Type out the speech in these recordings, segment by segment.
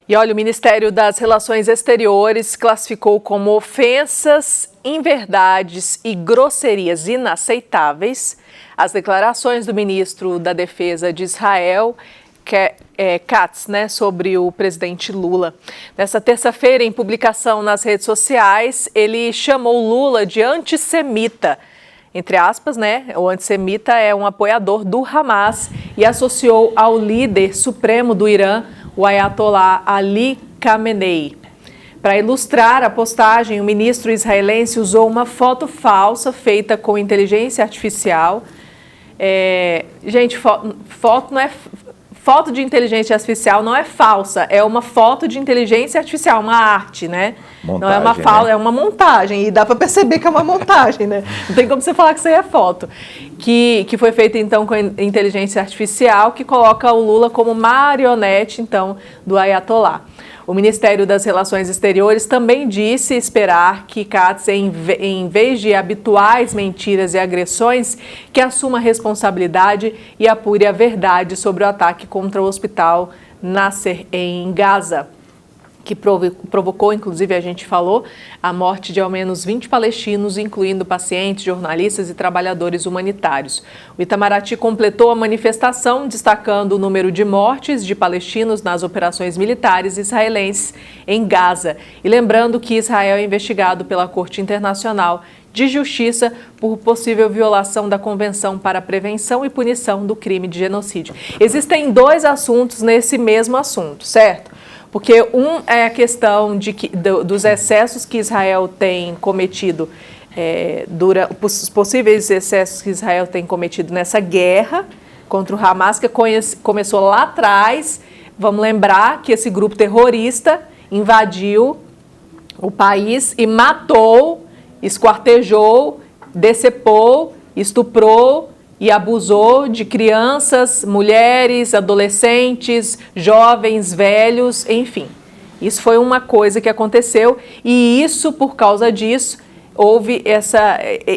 E olha, o Ministério das Relações Exteriores classificou como ofensas, inverdades e grosserias inaceitáveis as declarações do ministro da Defesa de Israel, Katz, sobre o presidente Lula. Nessa terça-feira, em publicação nas redes sociais, ele chamou Lula de antissemita. Entre aspas, o antissemita é um apoiador do Hamas e associou ao líder supremo do Irã, o Ayatollah Ali Khamenei. Para ilustrar a postagem, o ministro israelense usou uma foto falsa feita com inteligência artificial. Foto de inteligência artificial não é falsa, é uma foto de inteligência artificial, uma arte, Montagem, não é uma falsa, é uma montagem, e dá para perceber que é uma montagem, Não tem como você falar que isso aí é foto. Que foi feita, então, com inteligência artificial, que coloca o Lula como marionete, então, do Ayatollah. O Ministério das Relações Exteriores também disse esperar que Katz, em vez de habituais mentiras e agressões, que assuma a responsabilidade e apure a verdade sobre o ataque contra o hospital Nasser em Gaza, que provocou, inclusive a gente falou, a morte de ao menos 20 palestinos, incluindo pacientes, jornalistas e trabalhadores humanitários. O Itamaraty completou a manifestação, destacando o número de mortes de palestinos nas operações militares israelenses em Gaza. E lembrando que Israel é investigado pela Corte Internacional de Justiça por possível violação da Convenção para a Prevenção e Punição do Crime de Genocídio. Existem dois assuntos nesse mesmo assunto, certo? Porque um é a questão dos excessos que Israel tem cometido, os possíveis excessos que Israel tem cometido nessa guerra contra o Hamas, que começou lá atrás. Vamos lembrar que esse grupo terrorista invadiu o país e matou, esquartejou, decepou, estuprou e abusou de crianças, mulheres, adolescentes, jovens, velhos, enfim. Isso foi uma coisa que aconteceu e isso, por causa disso,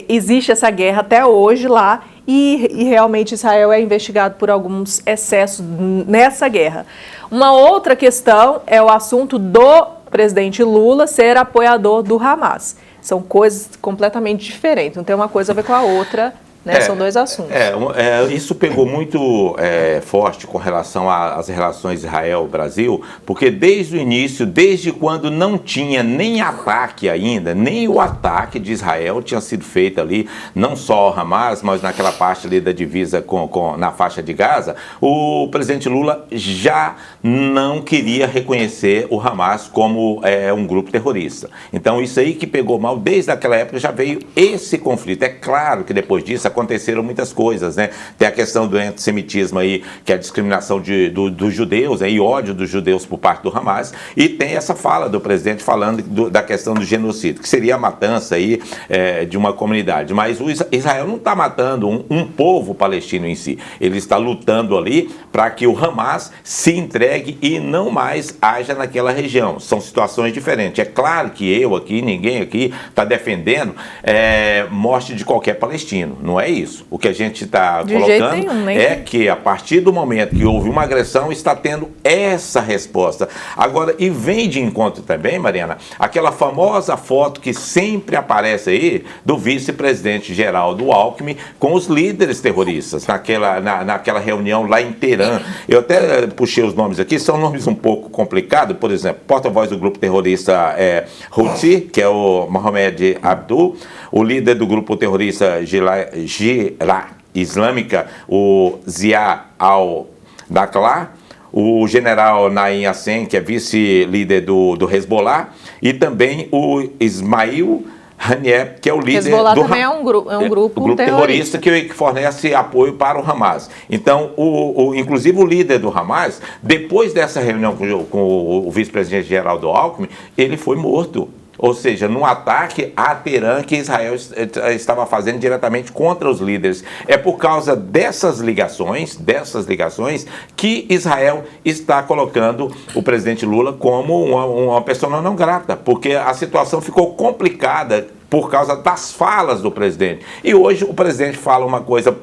existe essa guerra até hoje lá e realmente Israel é investigado por alguns excessos nessa guerra. Uma outra questão é o assunto do presidente Lula ser apoiador do Hamas. São coisas completamente diferentes, não tem uma coisa a ver com a outra. São dois assuntos. Isso pegou muito forte com relação às relações Israel-Brasil, porque desde o início, desde quando não tinha nem ataque ainda, nem o ataque de Israel tinha sido feito ali, não só o Hamas, mas naquela parte ali da divisa na faixa de Gaza, o presidente Lula já não queria reconhecer o Hamas como um grupo terrorista. Então isso aí que pegou mal, desde aquela época já veio esse conflito. É claro que depois disso aconteceram muitas coisas, Tem a questão do antissemitismo aí, que é a discriminação dos judeus, e ódio dos judeus por parte do Hamas, e tem essa fala do presidente falando da questão do genocídio, que seria a matança aí de uma comunidade. Mas o Israel não está matando um povo palestino em si, ele está lutando ali para que o Hamas se entregue e não mais haja naquela região. São situações diferentes. É claro que ninguém aqui está defendendo morte de qualquer palestino, não é isso. O que a gente está colocando é que a partir do momento que houve uma agressão, está tendo essa resposta. Agora, e vem de encontro também, Mariana, aquela famosa foto que sempre aparece aí do vice-presidente Geraldo Alckmin com os líderes terroristas, naquela reunião lá em Teherã. Eu até puxei os nomes aqui, são nomes um pouco complicados. Por exemplo, porta-voz do grupo terrorista Houthi, que é o Mohamed Abdul, o líder do grupo terrorista Jihad Islâmica, o Zia al-Dakhla, o general Naim Hassen, que é vice-líder do Hezbollah, e também o Ismail Haniyeh, que é o líder Hezbollah também é um grupo terrorista que fornece apoio para o Hamas. Então, inclusive o líder do Hamas, depois dessa reunião com o vice-presidente Geraldo Alckmin, ele foi morto. Ou seja, num ataque a Teherã que Israel estava fazendo diretamente contra os líderes. É por causa dessas ligações que Israel está colocando o presidente Lula como uma pessoa não grata, porque a situação ficou complicada por causa das falas do presidente. E hoje o presidente fala uma coisa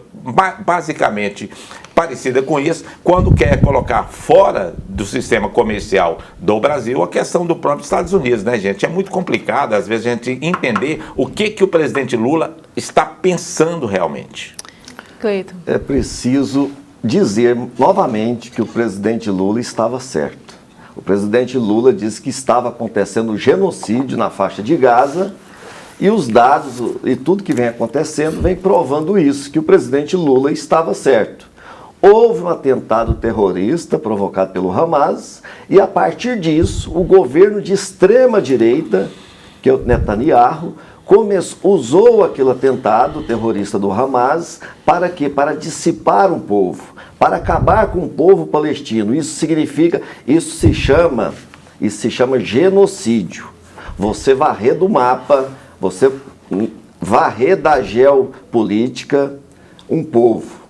basicamente parecida com isso, quando quer colocar fora do sistema comercial do Brasil a questão do próprio Estados Unidos, né, gente? É muito complicado, às vezes, a gente entender o que o presidente Lula está pensando realmente. Cleiton. É preciso dizer novamente que o presidente Lula estava certo. O presidente Lula disse que estava acontecendo genocídio na faixa de Gaza e os dados e tudo que vem acontecendo vem provando isso, que o presidente Lula estava certo. Houve um atentado terrorista provocado pelo Hamas e, a partir disso, o governo de extrema-direita, que é o Netanyahu, usou aquele atentado terrorista do Hamas para quê? Para dissipar um povo, para acabar com o povo palestino. Isso se chama genocídio. Você varrer do mapa, você varrer da geopolítica um povo.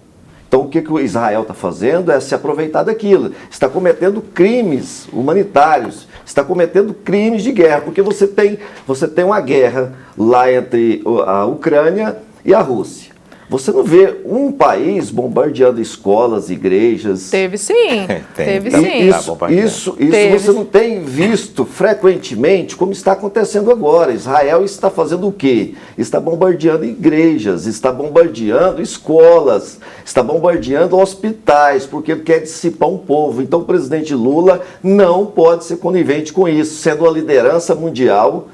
Então, o que o Israel está fazendo é se aproveitar daquilo. Está cometendo crimes humanitários, está cometendo crimes de guerra, porque você tem uma guerra lá entre a Ucrânia e a Rússia. Você não vê um país bombardeando escolas, igrejas. Teve sim, teve sim. Isso você não tem visto frequentemente como está acontecendo agora. Israel está fazendo o quê? Está bombardeando igrejas, está bombardeando escolas, está bombardeando hospitais, porque ele quer dissipar um povo. Então o presidente Lula não pode ser conivente com isso, sendo a liderança mundial,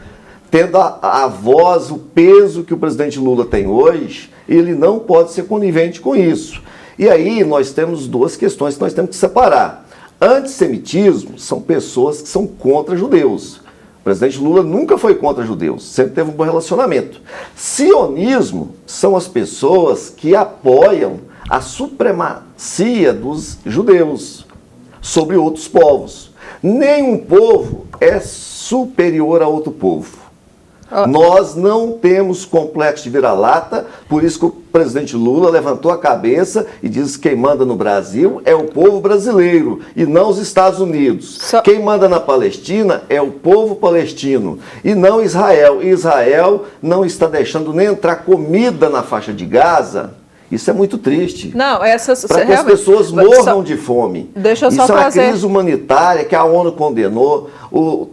tendo a voz, o peso que o presidente Lula tem hoje, ele não pode ser conivente com isso. E aí nós temos duas questões que nós temos que separar. Antissemitismo são pessoas que são contra judeus. O presidente Lula nunca foi contra judeus, sempre teve um bom relacionamento. Sionismo são as pessoas que apoiam a supremacia dos judeus sobre outros povos. Nenhum povo é superior a outro povo. Nós não temos complexo de vira-lata, por isso que o presidente Lula levantou a cabeça e disse que quem manda no Brasil é o povo brasileiro e não os Estados Unidos. Quem manda na Palestina é o povo palestino e não Israel. E Israel não está deixando nem entrar comida na faixa de Gaza. Isso é muito triste. Não, para que as pessoas morram de fome. Deixa eu só Isso é uma crise humanitária que a ONU condenou,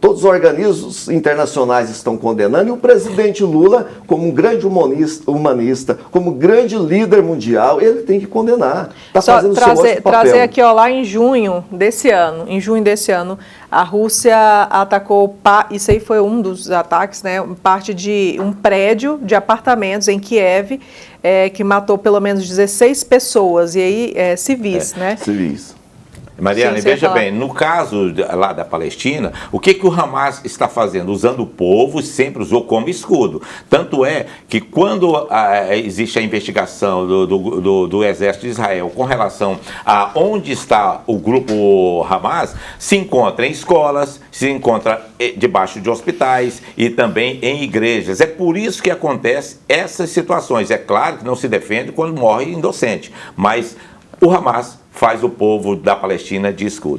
todos os organismos internacionais estão condenando, e o presidente Lula, como um grande humanista, como grande líder mundial, ele tem que condenar. Está fazendo o seu papel. Trazer aqui, ó, lá em junho desse ano, a Rússia atacou, isso aí foi um dos ataques, né, parte de um prédio de apartamentos em Kiev, que matou pelo menos 16 pessoas, e aí civis, né? Civis. Mariana, veja bem, no caso lá da Palestina, o que o Hamas está fazendo? Usando o povo, sempre usou como escudo. Tanto é que quando existe a investigação do exército de Israel com relação a onde está o grupo Hamas, se encontra em escolas, se encontra debaixo de hospitais e também em igrejas. É por isso que acontece essas situações. É claro que não se defende quando morre inocente, mas o Hamas faz o povo da Palestina de escudo.